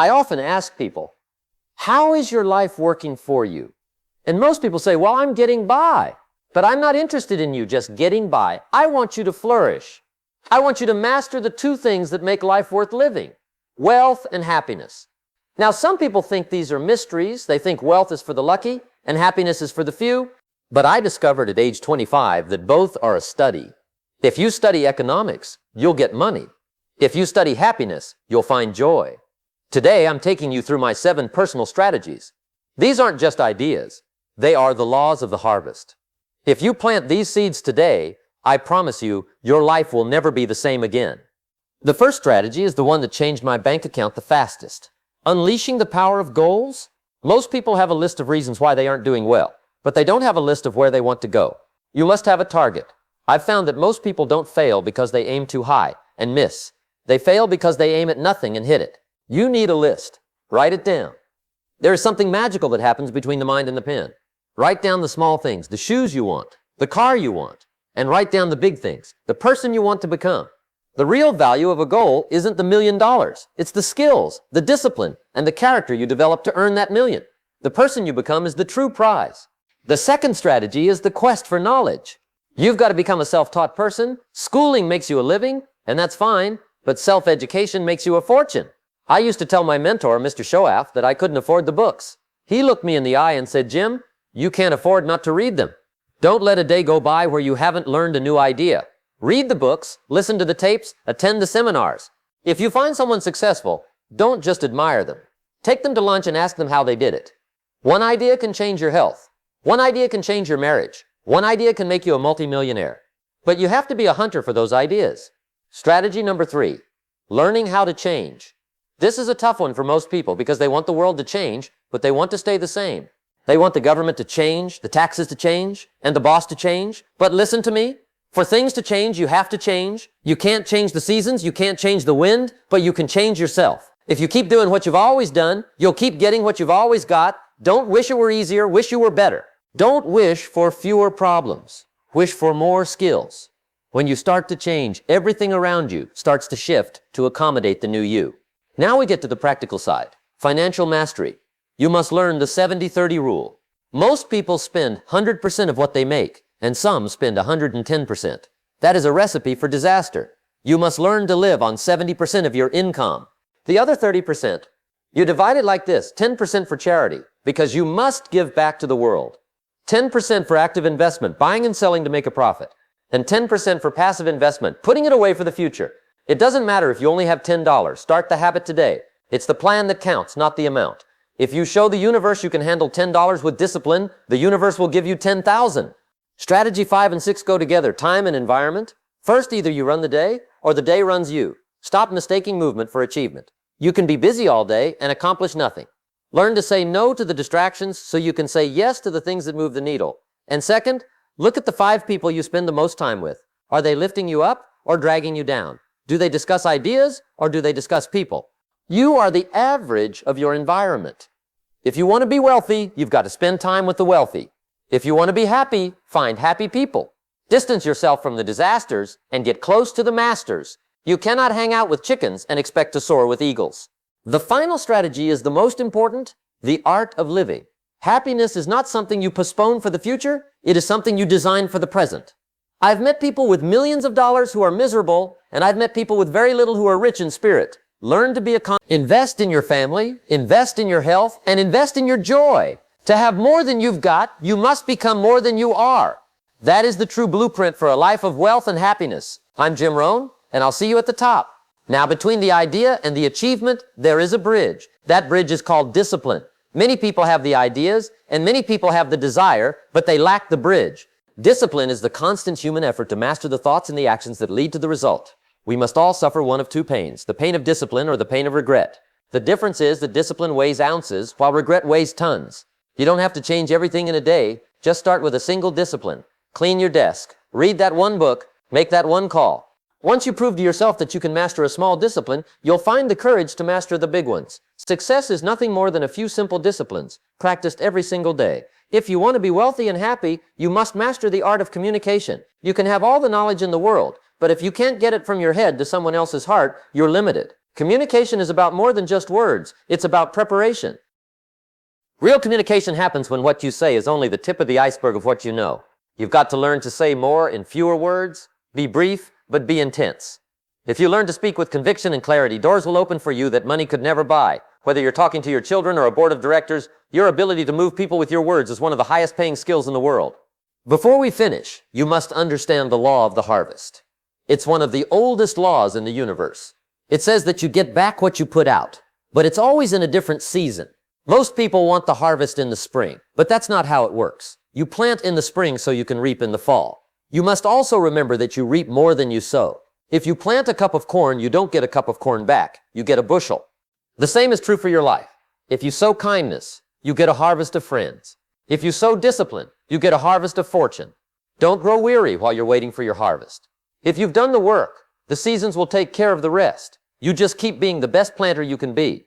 I often ask people, how is your life working for you? And most people say, well, I'm getting by. But I'm not interested in you just getting by. I want you to flourish. I want you to master the two things that make life worth living: wealth and happiness. Now, some people think these are mysteries. They think wealth is for the lucky and happiness is for the few. But I discovered at age 25 that both are a study. If you study economics, you'll get money. If you study happiness, you'll find joy. Today, I'm taking you through my 7 personal strategies. These aren't just ideas. They are the laws of the harvest. If you plant these seeds today, I promise you, your life will never be the same again. The first strategy is the one that changed my bank account the fastest. Unleashing the power of goals. Most people have a list of reasons why they aren't doing well, but they don't have a list of where they want to go. You must have a target. I've found that most people don't fail because they aim too high and miss. They fail because they aim at nothing and hit it. You need a list. Write it down. There is something magical that happens between the mind and the pen. Write down the small things, the shoes you want, the car you want, and write down the big things, the person you want to become. The real value of a goal isn't the $1 million. It's the skills, the discipline, and the character you develop to earn that million. The person you become is the true prize. The second strategy is the quest for knowledge. You've got to become a self-taught person. Schooling makes you a living, and that's fine, but self-education makes you a fortune. I used to tell my mentor, Mr. Shoaff, that I couldn't afford the books. He looked me in the eye and said, Jim, you can't afford not to read them. Don't let a day go by where you haven't learned a new idea. Read the books, listen to the tapes, attend the seminars. If you find someone successful, don't just admire them. Take them to lunch and ask them how they did it. One idea can change your health. One idea can change your marriage. One idea can make you a multimillionaire. But you have to be a hunter for those ideas. Strategy number 3, learning how to change. This is a tough one for most people because they want the world to change, but they want to stay the same. They want the government to change, the taxes to change, and the boss to change. But listen to me. For things to change, you have to change. You can't change the seasons, you can't change the wind, but you can change yourself. If you keep doing what you've always done, you'll keep getting what you've always got. Don't wish it were easier, wish you were better. Don't wish for fewer problems. Wish for more skills. When you start to change, everything around you starts to shift to accommodate the new you. Now we get to the practical side. Financial mastery. You must learn the 70-30 rule. Most people spend 100% of what they make, and some spend 110%. That is a recipe for disaster. You must learn to live on 70% of your income. The other 30%, you divide it like this: 10% for charity, because you must give back to the world. 10% for active investment, buying and selling to make a profit. And 10% for passive investment, putting it away for the future. It doesn't matter if you only have $10. Start the habit today. It's the plan that counts, not the amount. If you show the universe you can handle $10 with discipline, the universe will give you 10,000. Strategy 5 and 6 go together: time and environment. First, either you run the day or the day runs you. Stop mistaking movement for achievement. You can be busy all day and accomplish nothing. Learn to say no to the distractions so you can say yes to the things that move the needle. And second, look at the 5 people you spend the most time with. Are they lifting you up or dragging you down? Do they discuss ideas or do they discuss people? You are the average of your environment. If you want to be wealthy, you've got to spend time with the wealthy. If you want to be happy, find happy people. Distance yourself from the disasters and get close to the masters. You cannot hang out with chickens and expect to soar with eagles. The final strategy is the most important: the art of living. Happiness is not something you postpone for the future. It is something you design for the present. I've met people with millions of dollars who are miserable, and I've met people with very little who are rich in spirit. Learn to be invest in your family, invest in your health, and invest in your joy. To have more than you've got, you must become more than you are. That is the true blueprint for a life of wealth and happiness. I'm Jim Rohn, and I'll see you at the top. Now, between the idea and the achievement, there is a bridge. That bridge is called discipline. Many people have the ideas, and many people have the desire, but they lack the bridge. Discipline is the constant human effort to master the thoughts and the actions that lead to the result. We must all suffer one of 2 pains: the pain of discipline or the pain of regret. The difference is that discipline weighs ounces, while regret weighs tons. You don't have to change everything in a day. Just start with a single discipline. Clean your desk. Read that one book. Make that one call. Once you prove to yourself that you can master a small discipline, you'll find the courage to master the big ones. Success is nothing more than a few simple disciplines, practiced every single day. If you want to be wealthy and happy, you must master the art of communication. You can have all the knowledge in the world, but if you can't get it from your head to someone else's heart, you're limited. Communication is about more than just words. It's about preparation. Real communication happens when what you say is only the tip of the iceberg of what you know. You've got to learn to say more in fewer words. Be brief, but be intense. If you learn to speak with conviction and clarity, doors will open for you that money could never buy. Whether you're talking to your children or a board of directors, your ability to move people with your words is one of the highest paying skills in the world. Before we finish, you must understand the law of the harvest. It's one of the oldest laws in the universe. It says that you get back what you put out, but it's always in a different season. Most people want the harvest in the spring, but that's not how it works. You plant in the spring so you can reap in the fall. You must also remember that you reap more than you sow. If you plant a cup of corn, you don't get a cup of corn back. You get a bushel. The same is true for your life. If you sow kindness, you get a harvest of friends. If you sow discipline, you get a harvest of fortune. Don't grow weary while you're waiting for your harvest. If you've done the work, the seasons will take care of the rest. You just keep being the best planter you can be.